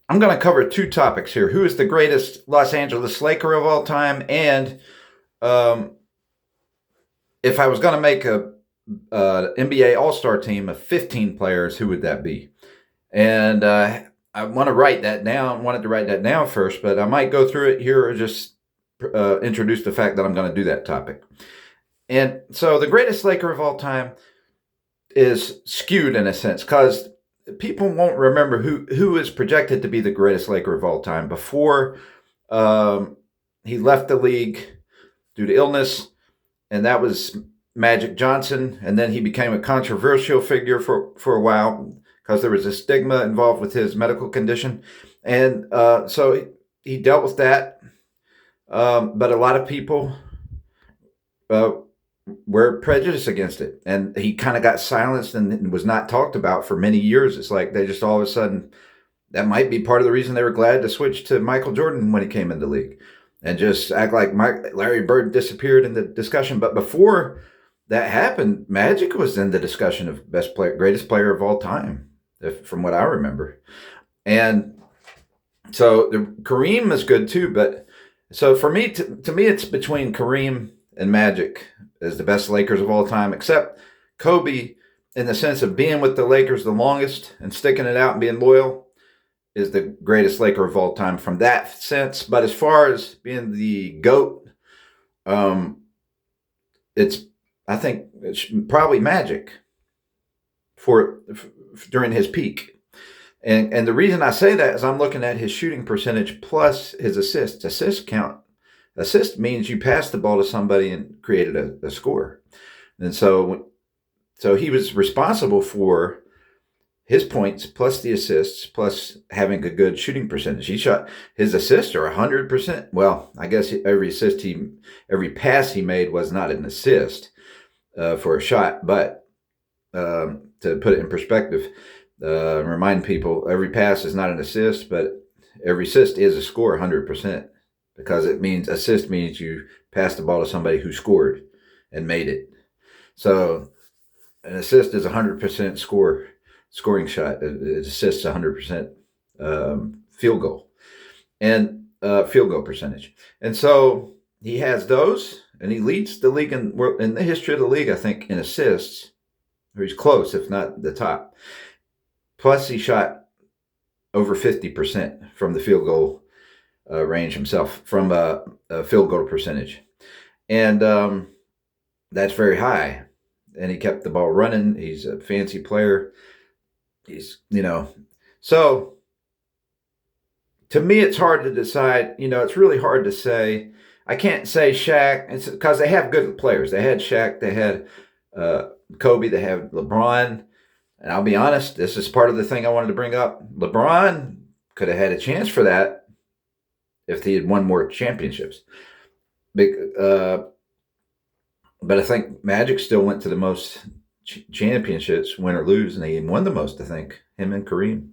I'm going to cover two topics here. Who is the greatest Los Angeles Laker of all time? And um, if I was going to make a NBA All Star team of 15 players, who would that be? And I want to write that down. Wanted to write that down first, but I might go through it here or just introduce the fact that I'm going to do that topic. And so, the greatest Laker of all time is skewed in a sense because people won't remember who is projected to be the greatest Laker of all time before um, he left the league due to illness, and that was Magic Johnson. And then he became a controversial figure for a while because there was a stigma involved with his medical condition, and so he dealt with that. But a lot of people uh, were prejudiced against it, and he kind of got silenced and was not talked about for many years. It's like they just all of a sudden, that might be part of the reason they were glad to switch to Michael Jordan when he came in the league, and just act like Larry Bird disappeared in the discussion. But before that happened, Magic was in the discussion of best player, greatest player of all time, from what I remember. And so Kareem is good too, but so for me, to me, it's between Kareem and Magic as the best Lakers of all time, except Kobe in the sense of being with the Lakers the longest and sticking it out and being loyal is the greatest Laker of all time from that sense. But as far as being the GOAT, um, it's I think it's probably Magic for during his peak. And the reason I say that is I'm looking at his shooting percentage plus his assists. Assist count. Assist means you passed the ball to somebody and created a score. And so he was responsible for his points plus the assists plus having a good shooting percentage. He shot his assists are 100%. Well, I guess every pass he made was not an assist for a shot, but to put it in perspective, remind people every pass is not an assist, but every assist is a score 100% because it means assist means you pass the ball to somebody who scored and made it. So an assist is 100% scoring shot. It assists 100% field goal and field goal percentage. And so he has those, and he leads the league in the history of the league, I think, in assists. Or he's close, if not the top. Plus, he shot over 50% from the field goal range himself, from a field goal percentage. And that's very high. And he kept the ball running. He's a fancy player. So to me, it's hard to decide. It's really hard to say. I can't say Shaq. It's because they have good players. They had Shaq. They had Kobe. They have LeBron. And I'll be honest, this is part of the thing I wanted to bring up. LeBron could have had a chance for that if he had won more championships. But I think Magic still went to the most championships, win or lose, and he won the most, I think, him and Kareem.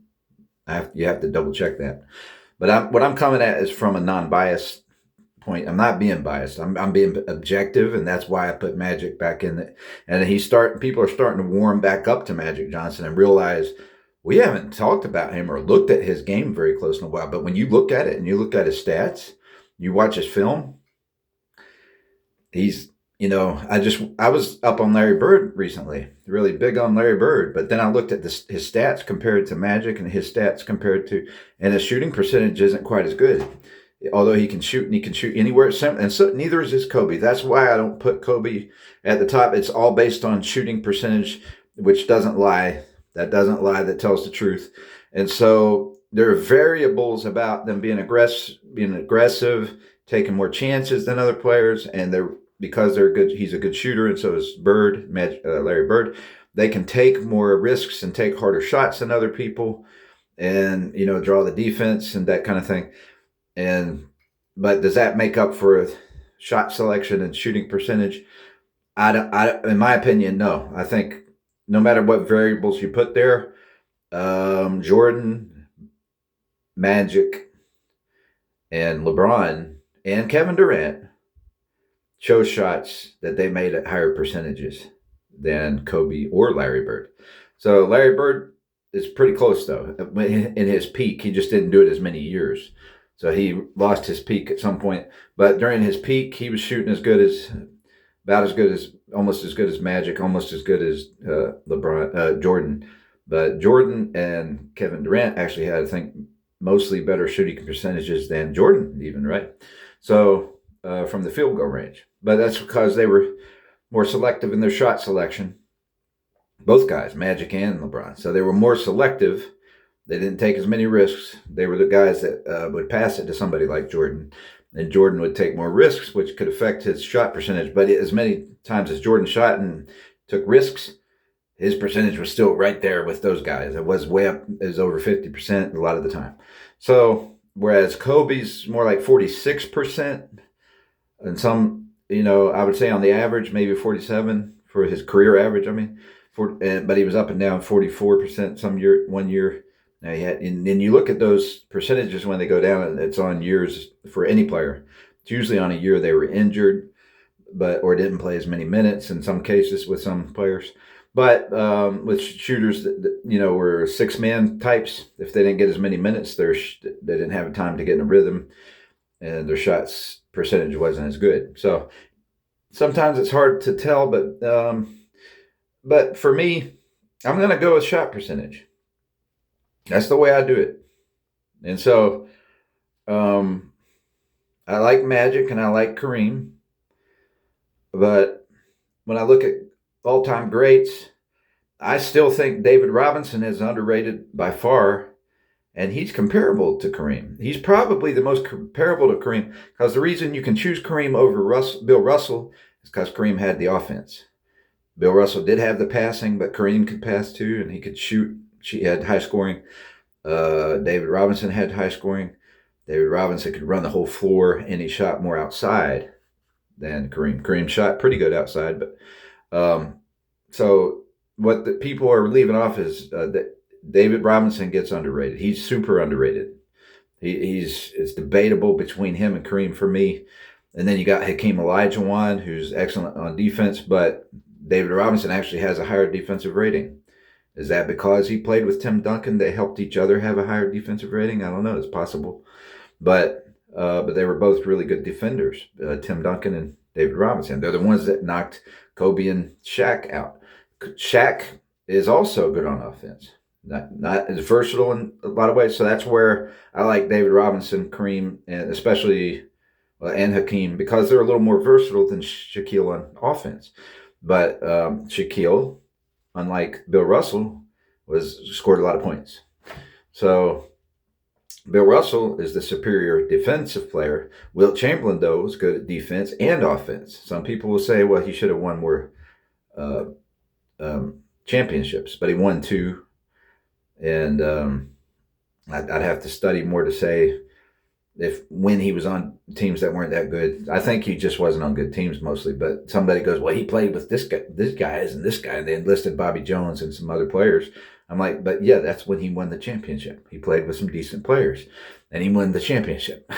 You have to double check that. But what I'm coming at is from a non-biased point. I'm not being biased. I'm being objective, and that's why I put Magic back in it. And people are starting to warm back up to Magic Johnson and realize we haven't talked about him or looked at his game very close in a while. But when you look at it and you look at his stats, you watch his film, he's I was up on Larry Bird recently, really big on Larry Bird, but then I looked at his stats compared to Magic and his stats and his shooting percentage isn't quite as good. Although he can shoot and he can shoot anywhere, and so neither is his Kobe. That's why I don't put Kobe at the top. It's all based on shooting percentage, which doesn't lie. That doesn't lie. That tells the truth. And so there are variables about them being aggressive, taking more chances than other players, and because they're good. He's a good shooter, and so is Larry Bird. They can take more risks and take harder shots than other people, and draw the defense and that kind of thing. But does that make up for shot selection and shooting percentage? In my opinion, no. I think no matter what variables you put there, Jordan, Magic, and LeBron and Kevin Durant chose shots that they made at higher percentages than Kobe or Larry Bird. So Larry Bird is pretty close though. In his peak, he just didn't do it as many years, so he lost his peak at some point. But during his peak, he was shooting about as good as, almost as good as Magic, almost as good as Jordan. But Jordan and Kevin Durant actually had, I think, mostly better shooting percentages than Jordan, even, right? So from the field goal range. But that's because they were more selective in their shot selection. Both guys, Magic and LeBron. So they were more selective. They didn't take as many risks. They were the guys that would pass it to somebody like Jordan. And Jordan would take more risks, which could affect his shot percentage. But as many times as Jordan shot and took risks, his percentage was still right there with those guys. It was way up, it was over 50% a lot of the time. So whereas Kobe's more like 46%, and some, I would say on the average, maybe 47 for his career average. I mean, but he was up and down 44% one year. Now and then you look at those percentages when they go down, and it's on years for any player. It's usually on a year they were injured, or didn't play as many minutes in some cases with some players. But with shooters that were 6-man types, if they didn't get as many minutes, they didn't have time to get in a rhythm, and their shots percentage wasn't as good. So sometimes it's hard to tell, but for me, I'm going to go with shot percentage. That's the way I do it. And so I like Magic and I like Kareem. But when I look at all-time greats, I still think David Robinson is underrated by far, and he's comparable to Kareem. He's probably the most comparable to Kareem, because the reason you can choose Kareem over Bill Russell is because Kareem had the offense. Bill Russell did have the passing, but Kareem could pass too, and he could shoot. She had high scoring. David Robinson had high scoring. David Robinson could run the whole floor, and he shot more outside than Kareem. Kareem shot pretty good outside, but so what the people are leaving off is that David Robinson gets underrated. He's super underrated. It's debatable between him and Kareem for me. And then you got Hakeem Olajuwon, who's excellent on defense, but David Robinson actually has a higher defensive rating. Is that because he played with Tim Duncan? They helped each other have a higher defensive rating? I don't know. It's possible. But they were both really good defenders, Tim Duncan and David Robinson. They're the ones that knocked Kobe and Shaq out. Shaq is also good on offense. Not as versatile in a lot of ways. So that's where I like David Robinson, Kareem, and especially and Hakeem, because they're a little more versatile than Shaquille on offense. But Shaquille, unlike Bill Russell, scored a lot of points. So Bill Russell is the superior defensive player. Wilt Chamberlain, though, was good at defense and offense. Some people will say, well, he should have won more championships, but he won 2. And I'd have to study more to say when he was on teams that weren't that good. I think he just wasn't on good teams mostly. But somebody goes, well, he played with this guy, and they enlisted Bobby Jones and some other players. I'm like, but yeah, that's when he won the championship. He played with some decent players, and he won the championship.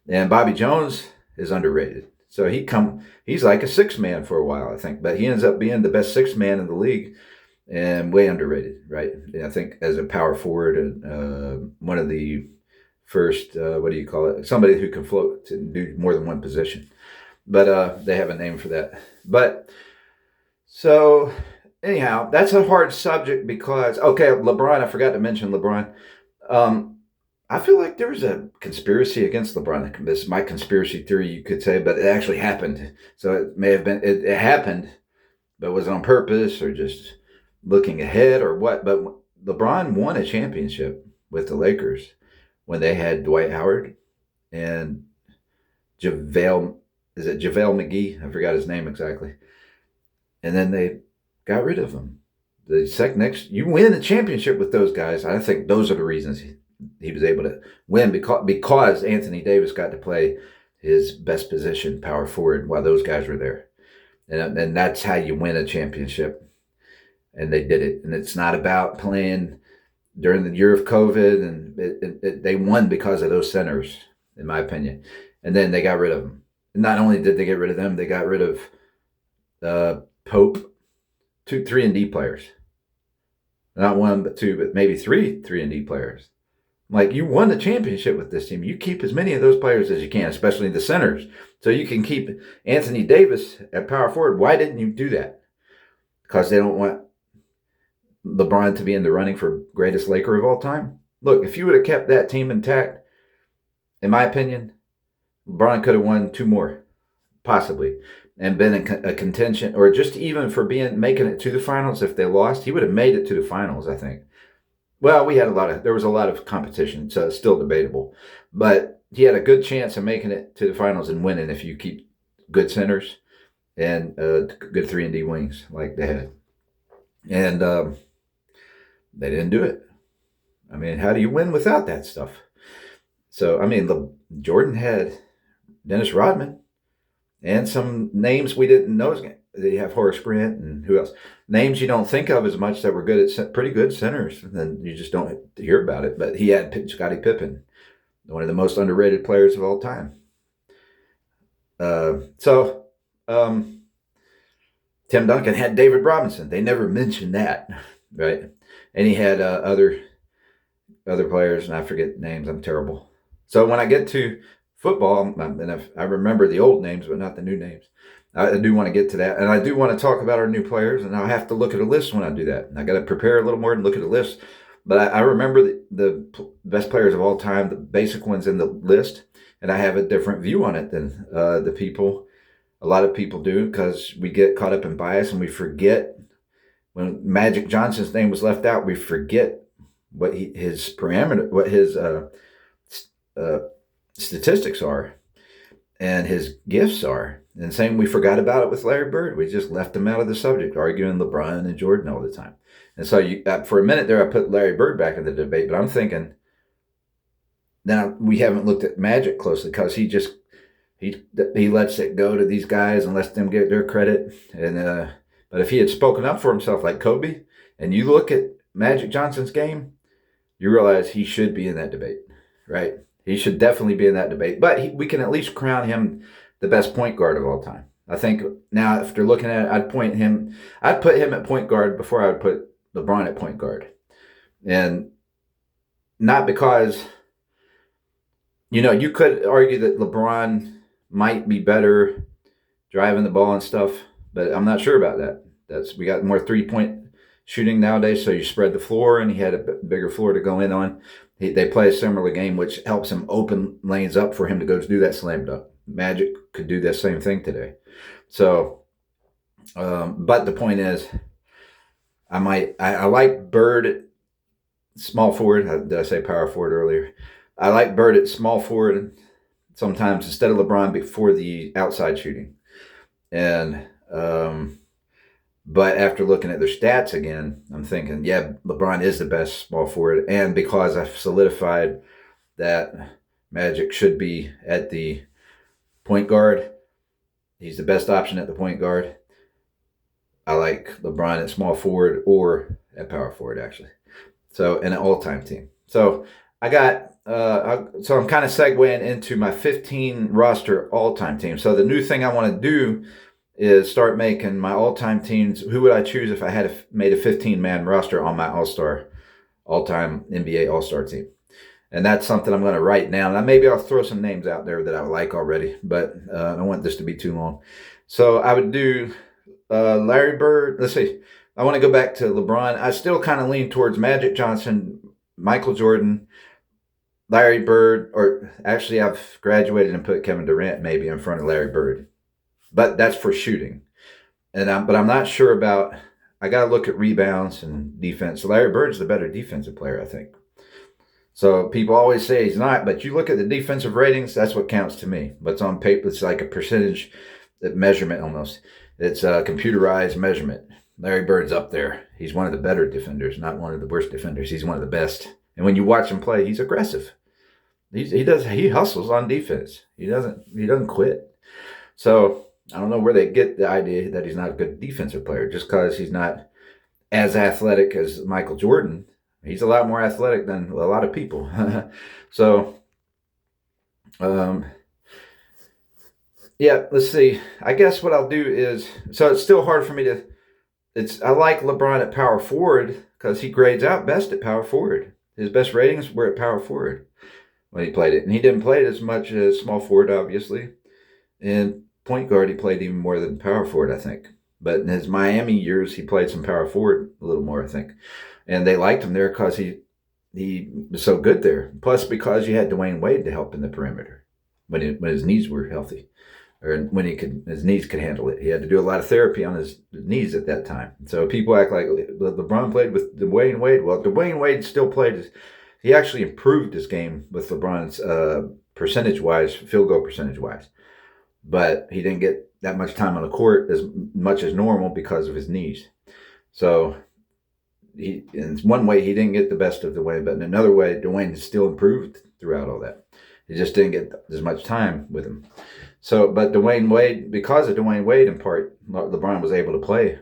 And Bobby Jones is underrated. So he's like a 6-man for a while, I think. But he ends up being the best 6-man in the league, and way underrated, right? And I think as a power forward, one of the first, somebody who can float to do more than one position. But they have a name for that. But so anyhow, that's a hard subject because, LeBron, I forgot to mention LeBron. I feel like there was a conspiracy against LeBron. This is my conspiracy theory, you could say, but it actually happened. So it may have been, it happened, but was it on purpose or just looking ahead or what? But LeBron won a championship with the Lakers when they had Dwight Howard and JaVale McGee? I forgot his name exactly. And then they got rid of him. You win a championship with those guys. I think those are the reasons he was able to win, because Anthony Davis got to play his best position, power forward, while those guys were there. And that's how you win a championship. And they did it. And it's not about playing during the year of COVID. And they won because of those centers, in my opinion. And then they got rid of them. Not only did they get rid of them, they got rid of Pope, 2, 3, and D players. Not one, but two, but maybe three 3-and-D players. Like, you won the championship with this team. You keep as many of those players as you can, especially the centers. So you can keep Anthony Davis at power forward. Why didn't you do that? Because they don't want LeBron to be in the running for greatest Laker of all time. Look, if you would have kept that team intact, in my opinion, LeBron could have won 2 more, possibly, and been a contention, or just even for making it to the finals. If they lost, he would have made it to the finals, I think. Well, there was a lot of competition, so it's still debatable. But he had a good chance of making it to the finals and winning if you keep good centers and good 3-and-D wings like they had. And they didn't do it. I mean, how do you win without that stuff? So, I mean, Jordan had Dennis Rodman and some names we didn't know. They have Horace Grant and who else? Names you don't think of as much that were good at pretty good centers, and then you just don't hear about it. But he had Scottie Pippen, one of the most underrated players of all time. Tim Duncan had David Robinson. They never mentioned that, right? And he had other players, and I forget names. I'm terrible. So when I get to football, and I remember the old names, but not the new names. I do want to get to that, and I do want to talk about our new players, and I'll have to look at a list when I do that. I got to prepare a little more and look at a list. But I remember the best players of all time, the basic ones in the list, and I have a different view on it than a lot of people do, because we get caught up in bias and we forget when Magic Johnson's name was left out. We forget what his statistics are and his gifts are. And same, we forgot about it with Larry Bird. We just left him out of the subject, arguing LeBron and Jordan all the time. And so for a minute there, I put Larry Bird back in the debate, but I'm thinking now we haven't looked at Magic closely, because he lets it go to these guys and lets them get their credit. And but if he had spoken up for himself like Kobe, and you look at Magic Johnson's game, you realize he should be in that debate, right? He should definitely be in that debate. But we can at least crown him the best point guard of all time. I think now, after looking at it, I'd put him at point guard before I would put LeBron at point guard. And not because, you could argue that LeBron might be better driving the ball and stuff, but I'm not sure about that. We got more 3-point shooting nowadays, so you spread the floor, and he had a bigger floor to go in on. They play a similar game, which helps him open lanes up for him to go to do that slam dunk. Magic could do the same thing today. So, but the point is, I like Bird at small forward. Did I say power forward earlier? I like Bird at small forward sometimes instead of LeBron before the outside shooting. And but after looking at their stats again, I'm thinking, yeah, LeBron is the best small forward. And because I've solidified that Magic should be at the point guard, he's the best option at the point guard. I like LeBron at small forward or at power forward, actually. So, in an all-time team. So, I'm kind of segueing into my 15 roster all-time team. So, the new thing I want to do is start making my all-time teams. Who would I choose if I had made a 15-man roster on my all-time NBA All-Star team? And that's something I'm going to write now. And maybe I'll throw some names out there that I like already, but I don't want this to be too long. So I would do Larry Bird. Let's see. I want to go back to LeBron. I still kind of lean towards Magic Johnson, Michael Jordan, Larry Bird, or actually I've graduated and put Kevin Durant maybe in front of Larry Bird. But that's for shooting. But I'm not sure about, I got to look at rebounds and defense. Larry Bird's the better defensive player, I think. So people always say he's not, but you look at the defensive ratings, that's what counts to me. What's on paper, it's like a percentage measurement almost. It's a computerized measurement. Larry Bird's up there. He's one of the better defenders, not one of the worst defenders. He's one of the best. And when you watch him play, he's aggressive. He hustles on defense. He doesn't quit. So I don't know where they get the idea that he's not a good defensive player, just because he's not as athletic as Michael Jordan. He's a lot more athletic than a lot of people. So, yeah, let's see. I guess what I'll do is, so it's still hard for me to, I like LeBron at power forward because he grades out best at power forward. His best ratings were at power forward when he played it. And he didn't play it as much as small forward, obviously. And point guard, he played even more than power forward, I think. But in his Miami years, he played some power forward a little more, I think. And they liked him there because he was so good there. Plus, because you had Dwayne Wade to help in the perimeter when his knees were healthy, or when his knees could handle it. He had to do a lot of therapy on his knees at that time. So people act like LeBron played with Dwayne Wade. Well, Dwayne Wade still played. He actually improved his game with LeBron's percentage-wise, field goal percentage-wise. But he didn't get that much time on the court as much as normal because of his knees. So in one way, he didn't get the best of Dwayne, but in another way, Dwayne still improved throughout all that. He just didn't get as much time with him. So, but Dwayne Wade, because of Dwayne Wade in part, LeBron was able to play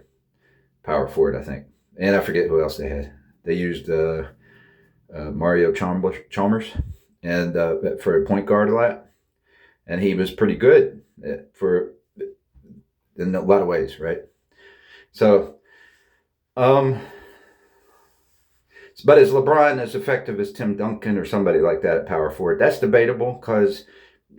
power forward, I think. And I forget who else they had. They used Mario Chalmers and for a point guard a lot. And he was pretty good in a lot of ways, right? So, but is LeBron as effective as Tim Duncan or somebody like that at power forward? That's debatable because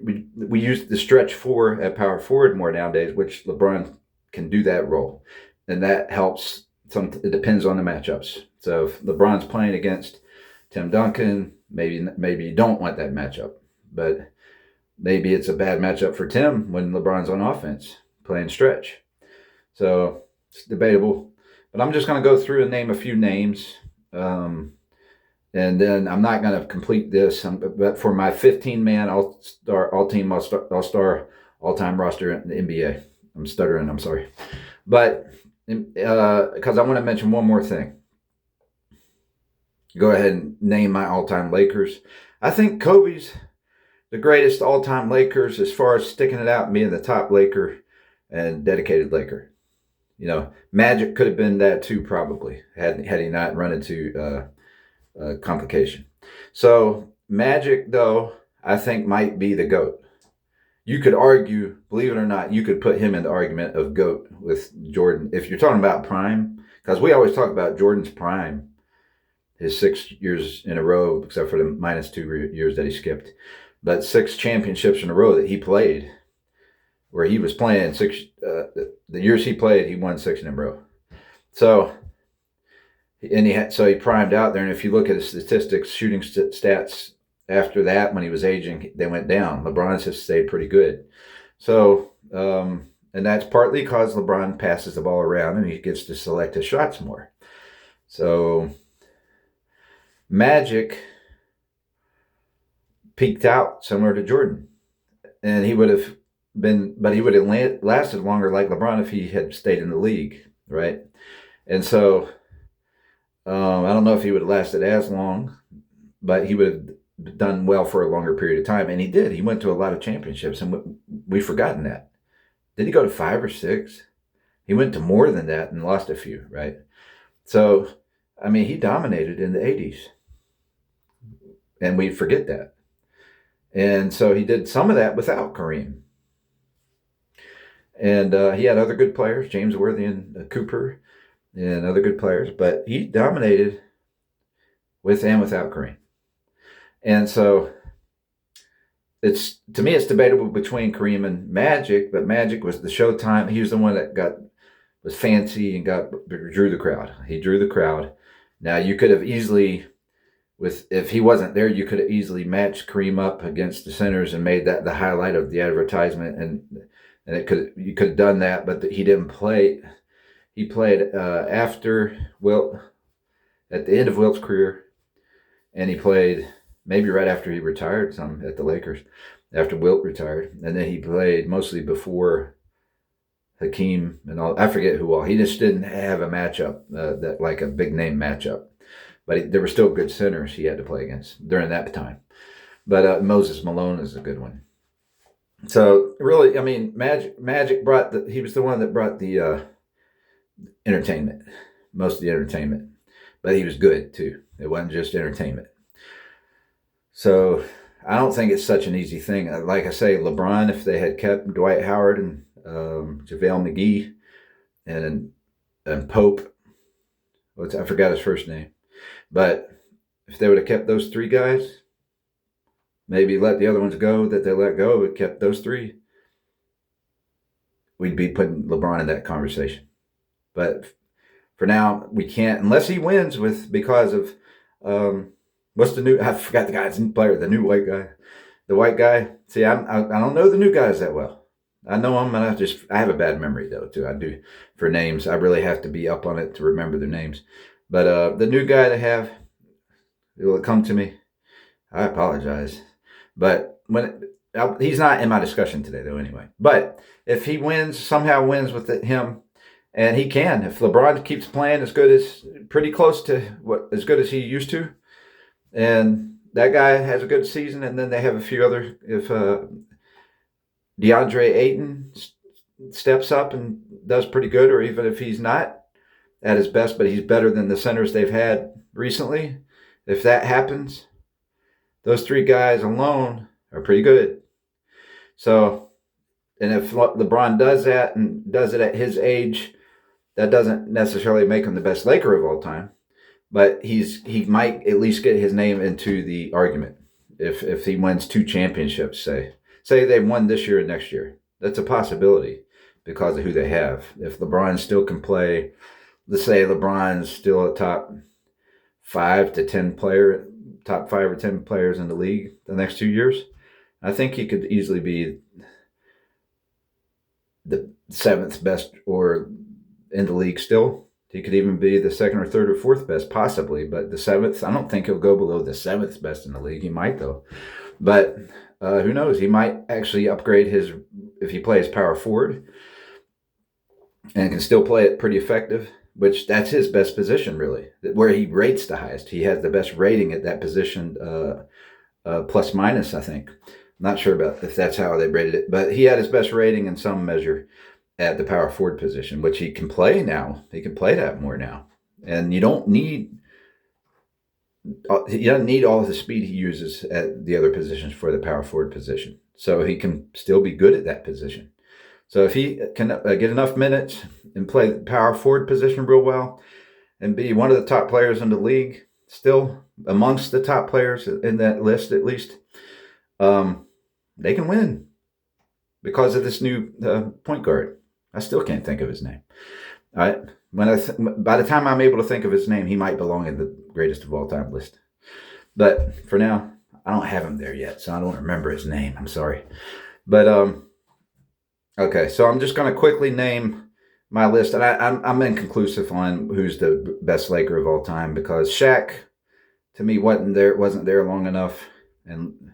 we use the stretch four at power forward more nowadays, which LeBron can do that role. And that helps. It depends on the matchups. So if LeBron's playing against Tim Duncan, maybe you don't want that matchup. But maybe it's a bad matchup for Tim when LeBron's on offense playing stretch. So it's debatable. But I'm just going to go through and name a few names. And then I'm not going to complete this, but for my 15-man all-star, all-time roster in the NBA. I'm stuttering, I'm sorry. But because I want to mention one more thing. Go ahead and name my all-time Lakers. I think Kobe's the greatest all-time Lakers as far as sticking it out and being the top Laker and dedicated Laker. You know, Magic could have been that too, probably, had he not run into complication. So Magic, though, I think might be the GOAT. You could argue, believe it or not, you could put him in the argument of GOAT with Jordan. If you're talking about prime, because we always talk about Jordan's prime, his 6 years in a row, except for the -2 years that he skipped, but 6 championships in a row that he played, where he was playing the years he played, he won 6 in a row. So, and he primed out there. And if you look at his statistics, shooting stats after that, when he was aging, they went down. LeBron's has stayed pretty good. So, and that's partly because LeBron passes the ball around and he gets to select his shots more. So, Magic peaked out similar to Jordan, and he would have lasted longer like LeBron if he had stayed in the league, right? And so I don't know if he would have lasted as long, but he would have done well for a longer period of time. And he did. He went to a lot of championships, and we've forgotten that. Did he go to 5 or 6? He went to more than that and lost a few, right? So, I mean, he dominated in the 80s, and we forget that. And so he did some of that without Kareem. And he had other good players, James Worthy and Cooper, and other good players, but he dominated with and without Kareem. And so to me, it's debatable between Kareem and Magic, but Magic was the Showtime. He was the one that was fancy and drew the crowd. He drew the crowd. Now you could have easily, if he wasn't there, you could have easily matched Kareem up against the centers and made that the highlight of the advertisement, and you could have done that, but he didn't play. He played after Wilt, at the end of Wilt's career, and he played maybe right after he retired at the Lakers, after Wilt retired, and then he played mostly before Hakeem and all. I forget who all. He just didn't have a matchup that like a big name matchup, but there were still good centers he had to play against during that time. But Moses Malone is a good one. So really, I mean, Magic he was the one that brought the entertainment, most of the entertainment, but he was good too. It wasn't just entertainment. So I don't think it's such an easy thing. Like I say, LeBron, if they had kept Dwight Howard and JaVale McGee and Pope, I forgot his first name. But if they would have kept those three guys, maybe let the other ones go that they let go, but kept those three, we'd be putting LeBron in that conversation. But for now, we can't unless he wins because of what's the new? I forgot the guy's player, the new white guy, the white guy. See, I don't know the new guys that well. I know them, and I have a bad memory though too. I do for names. I really have to be up on it to remember their names. But the new guy they have, it will come to me. I apologize, but he's not in my discussion today though. Anyway, but if he somehow wins with him. And he can if LeBron keeps playing pretty close to as good as he used to, and that guy has a good season. And then they have a few other. If DeAndre Ayton steps up and does pretty good, or even if he's not at his best, but he's better than the centers they've had recently. If that happens, those three guys alone are pretty good. So, and if LeBron does that and does it at his age. That doesn't necessarily make him the best Laker of all time, but he might at least get his name into the argument if he wins 2 championships. Say they won this year and next year, that's a possibility because of who they have. If LeBron still can play, let's say LeBron's still a top 5 or 10 players in the league the next 2 years, I think he could easily be the 7th best or in the league still. He could even be the 2nd or 3rd or 4th best, possibly. But the 7th, I don't think he'll go below the 7th best in the league. He might, though. But who knows? He might actually upgrade if he plays power forward and can still play it pretty effective, which that's his best position, really, where he rates the highest. He has the best rating at that position, plus minus, I think. I'm not sure about if that's how they rated it, but he had his best rating in some measure at the power forward position, which he can play now. He can play that more now. And he doesn't need all the speed he uses at the other positions for the power forward position. So he can still be good at that position. So if he can get enough minutes and play the power forward position real well and be one of the top players in the league, still amongst the top players in that list at least, they can win because of this new point guard. I still can't think of his name. All right. By the time I'm able to think of his name, he might belong in the greatest of all time list. But for now, I don't have him there yet, so I don't remember his name. I'm sorry. But okay, so I'm just going to quickly name my list, and I'm inconclusive on who's the best Laker of all time because Shaq, to me, wasn't there long enough, and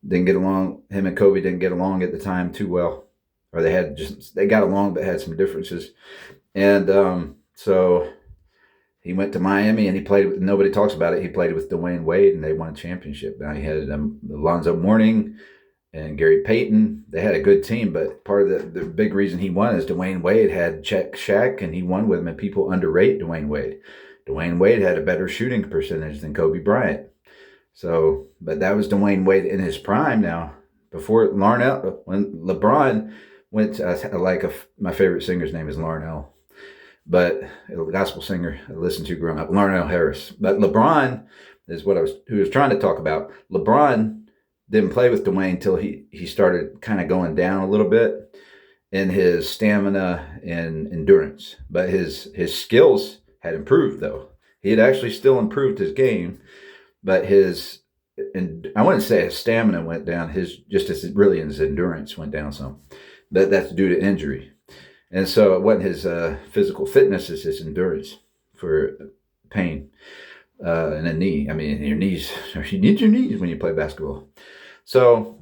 didn't get along. Him and Kobe didn't get along at the time too well. Or they got along but had some differences. And so he went to Miami and he played with, nobody talks about it, he played with Dwayne Wade and they won a championship. Now he had Alonzo Mourning and Gary Payton. They had a good team, but part of the big reason he won is Dwayne Wade had Shaq and he won with him, and people underrate Dwayne Wade. Dwayne Wade had a better shooting percentage than Kobe Bryant. So, but that was Dwayne Wade in his prime now. Before Larnell, when LeBron went to, my favorite singer's name is Larnell, but a gospel singer I listened to growing up, Larnell Harris. But LeBron is who I was trying to talk about. LeBron didn't play with Dwayne until he started kind of going down a little bit in his stamina and endurance. But his skills had improved, though. He had actually still improved his game, but I wouldn't say his stamina went down. His endurance went down some. That's due to injury. And so it wasn't his physical fitness, it's his endurance for pain in a knee. I mean, your knees, you need your knees when you play basketball. So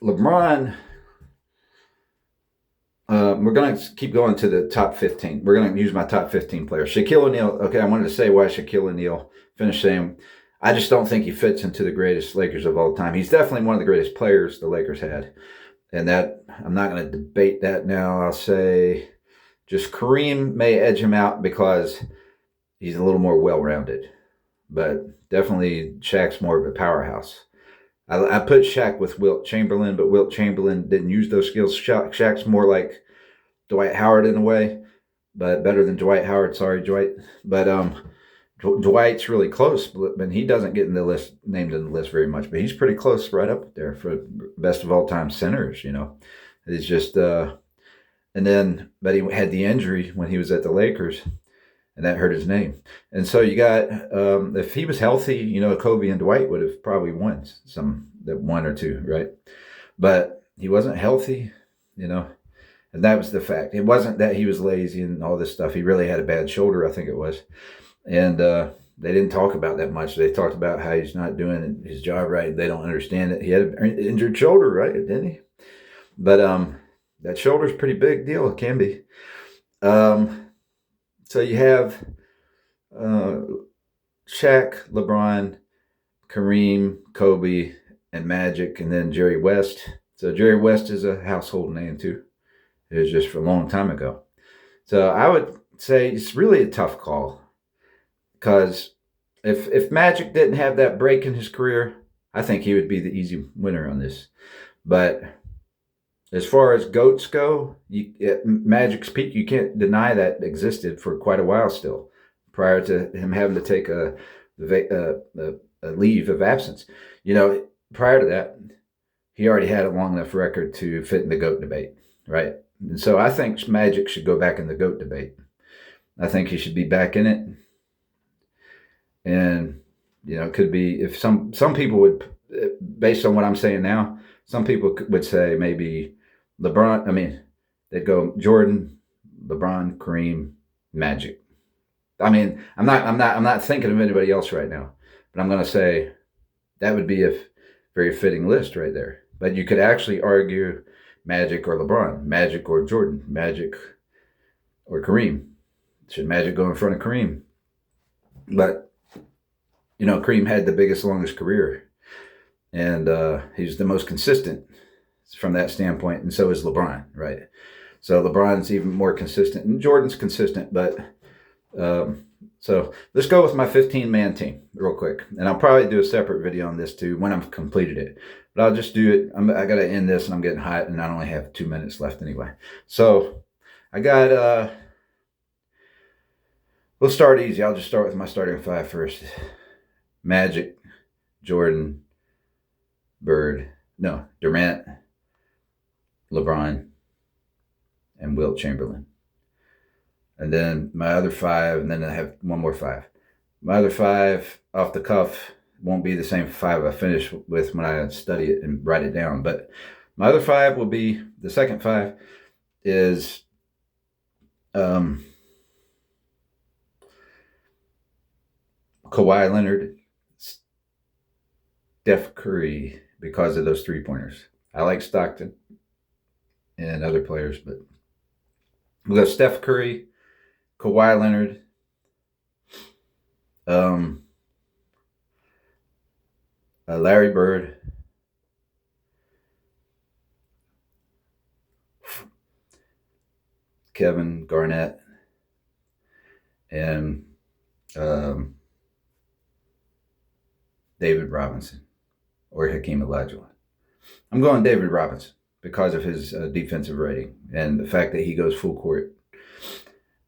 LeBron, we're going to keep going to the top 15. We're going to use my top 15 players. Shaquille O'Neal, okay, I wanted to say why Shaquille O'Neal, finish saying, I just don't think he fits into the greatest Lakers of all time. He's definitely one of the greatest players the Lakers had. And that, I'm not going to debate that now. I'll say just Kareem may edge him out because he's a little more well-rounded. But definitely Shaq's more of a powerhouse. I put Shaq with Wilt Chamberlain, but Wilt Chamberlain didn't use those skills. Shaq's more like Dwight Howard in a way. but better than Dwight Howard. Sorry, Dwight. But Dwight's really close, but he doesn't get in the list, named in the list very much. But he's pretty close, right up there for best of all time centers. It's just but he had the injury when he was at the Lakers, and that hurt his name. And so you got if he was healthy, Kobe and Dwight would have probably won that one or two, right? But he wasn't healthy, and that was the fact. It wasn't that he was lazy and all this stuff. He really had a bad shoulder, I think it was. And they didn't talk about that much. They talked about how he's not doing his job right. They don't understand it. He had an injured shoulder, right? Didn't he? But that shoulder's a pretty big deal. It can be. So you have Shaq, LeBron, Kareem, Kobe, and Magic, and then Jerry West. So Jerry West is a household name too. It was just for a long time ago. So I would say it's really a tough call, because if Magic didn't have that break in his career, I think he would be the easy winner on this. But as far as GOATs go, at Magic's peak, you can't deny that existed for quite a while still, prior to him having to take a leave of absence. Prior to that, he already had a long enough record to fit in the GOAT debate, right? And so I think Magic should go back in the GOAT debate. I think he should be back in it. And, it could be, if some people would, based on what I'm saying now, some people would say maybe LeBron, they'd go Jordan, LeBron, Kareem, Magic. I'm not thinking of anybody else right now, but I'm going to say that would be a very fitting list right there. But you could actually argue Magic or LeBron, Magic or Jordan, Magic or Kareem. Should Magic go in front of Kareem? But, Kareem had the biggest, longest career. And he's the most consistent from that standpoint. And so is LeBron, right? So LeBron's even more consistent. And Jordan's consistent. But so let's go with my 15-man team real quick. And I'll probably do a separate video on this too when I've completed it. But I'll just do it. I got to end this, and I'm getting hot, and I only have 2 minutes left anyway. So I got, we'll start easy. I'll just start with my starting five first. Magic, Jordan, Durant, LeBron, and Wilt Chamberlain. And then my other five, and then I have one more five. My other five, off the cuff, won't be the same five I finish with when I study it and write it down. But my other five will be, the second five is Kawhi Leonard, Steph Curry, because of those 3-pointers. I like Stockton and other players, but we'll go Steph Curry, Kawhi Leonard, Larry Bird, Kevin Garnett, and David Robinson or Hakeem Olajuwon. I'm going David Robinson because of his defensive rating and the fact that he goes full court.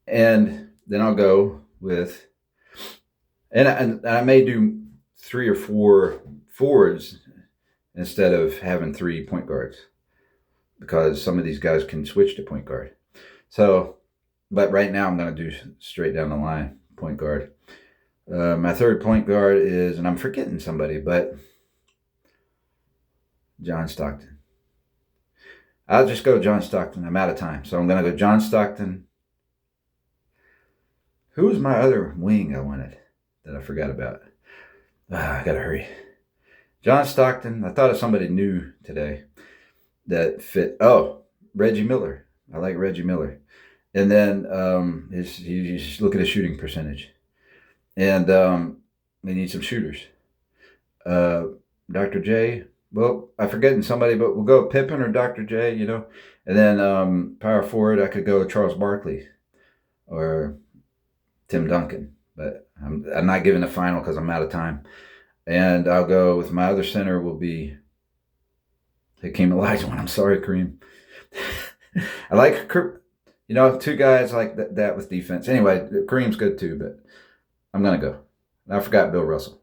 And then I'll go with, and I may do 3 or 4 forwards instead of having 3 point guards, because some of these guys can switch to point guard. So, but right now I'm going to do straight down the line point guard. My third point guard is, and I'm forgetting somebody, but John Stockton. I'll just go John Stockton. I'm out of time. So I'm going to go John Stockton. Who was my other wing I wanted that I forgot about? I got to hurry. John Stockton. I thought of somebody new today that fit. Oh, Reggie Miller. I like Reggie Miller. And then you just look at his shooting percentage. And they need some shooters. Dr. J. Well, I'm forgetting somebody, but we'll go Pippen or Dr. J, And then power forward, I could go Charles Barkley or Tim Duncan. But I'm not giving a final because I'm out of time. And I'll go with my other center will be Hakeem Olajuwon. I'm sorry, Kareem. I like You know, two guys like that with defense. Anyway, Kareem's good too, but I'm gonna go. I forgot Bill Russell.